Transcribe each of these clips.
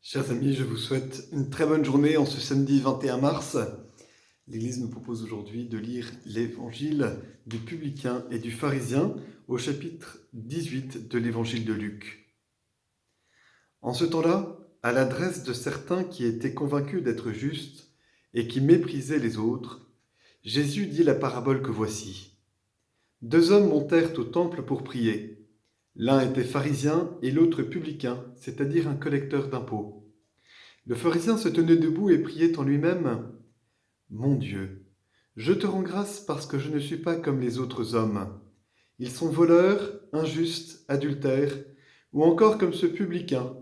Chers amis, je vous souhaite une très bonne journée en ce samedi 21 mars. L'Église nous propose aujourd'hui de lire l'évangile du publicain et du pharisien au chapitre 18 de l'évangile de Luc. En ce temps-là, à l'adresse de certains qui étaient convaincus d'être justes et qui méprisaient les autres, Jésus dit la parabole que voici. 2 hommes montèrent au temple pour prier. L'un était pharisien et l'autre publicain, c'est-à-dire un collecteur d'impôts. Le pharisien se tenait debout et priait en lui-même. « Mon Dieu, je te rends grâce parce que je ne suis pas comme les autres hommes. Ils sont voleurs, injustes, adultères, ou encore comme ce publicain.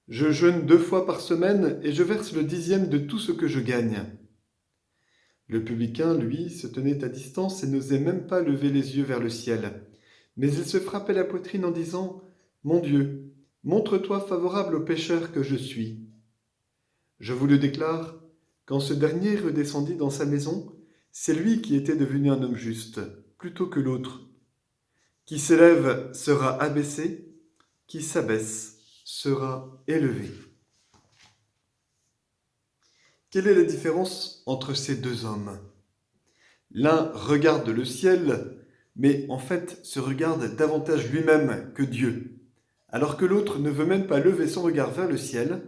Je jeûne 2 fois par semaine et je verse le 10e de tout ce que je gagne. » Le publicain, lui, se tenait à distance et n'osait même pas lever les yeux vers le ciel. Mais il se frappait la poitrine en disant « Mon Dieu, montre-toi favorable au pécheur que je suis. » Je vous le déclare, quand ce dernier redescendit dans sa maison, c'est lui qui était devenu un homme juste, plutôt que l'autre. Qui s'élève sera abaissé, qui s'abaisse sera élevé. Quelle est la différence entre ces 2 hommes ? L'un regarde le ciel, mais en fait se regarde davantage lui-même que Dieu, alors que l'autre ne veut même pas lever son regard vers le ciel,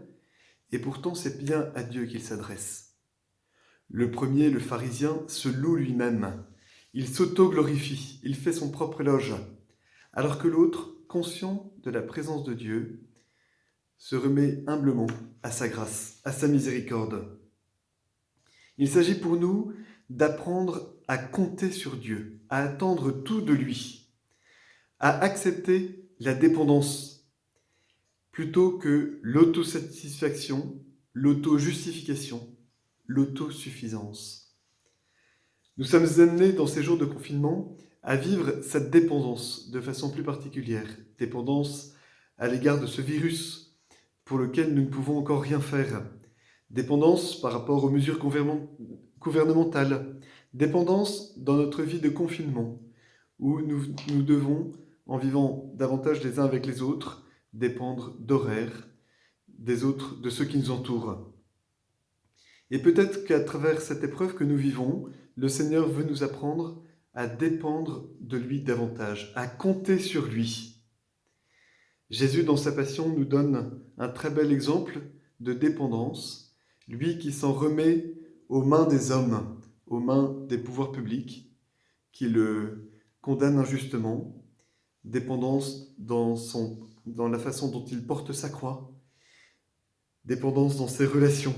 et pourtant c'est bien à Dieu qu'il s'adresse. Le premier, le pharisien, se loue lui-même. Il s'auto-glorifie, il fait son propre éloge, alors que l'autre, conscient de la présence de Dieu, se remet humblement à sa grâce, à sa miséricorde. Il s'agit pour nous d'apprendre à compter sur Dieu, à attendre tout de lui, à accepter la dépendance, plutôt que l'autosatisfaction, l'auto-justification, l'autosuffisance. Nous sommes amenés dans ces jours de confinement à vivre cette dépendance de façon plus particulière, dépendance à l'égard de ce virus pour lequel nous ne pouvons encore rien faire, dépendance par rapport aux mesures gouvernementales, dépendance dans notre vie de confinement, où nous devons, en vivant davantage les uns avec les autres, dépendre d'horaires, des autres, de ceux qui nous entourent. Et peut-être qu'à travers cette épreuve que nous vivons, le Seigneur veut nous apprendre à dépendre de lui davantage, à compter sur lui. Jésus, dans sa passion, nous donne un très bel exemple de dépendance, lui qui s'en remet aux mains des hommes, aux mains des pouvoirs publics, qui le condamnent injustement, dépendance dans la façon dont il porte sa croix, dépendance dans ses relations.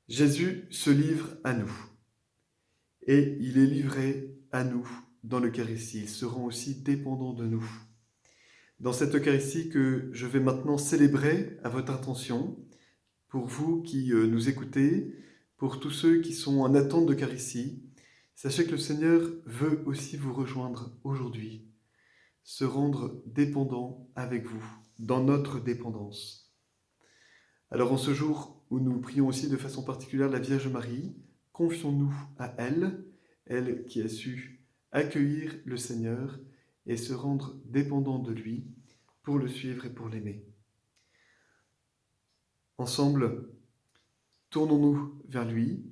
Jésus se livre à nous et il est livré à nous dans l'Eucharistie. Il se rend aussi dépendant de nous. Dans cette Eucharistie que je vais maintenant célébrer à votre intention, pour vous qui nous écoutez, pour tous ceux qui sont en attente d'Eucharistie, sachez que le Seigneur veut aussi vous rejoindre aujourd'hui, se rendre dépendant avec vous, dans notre dépendance. Alors en ce jour où nous prions aussi de façon particulière la Vierge Marie, confions-nous à elle, elle qui a su accueillir le Seigneur et se rendre dépendant de lui pour le suivre et pour l'aimer. Ensemble, tournons-nous vers lui,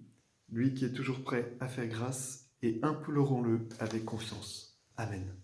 lui qui est toujours prêt à faire grâce, et implorons-le avec confiance. Amen.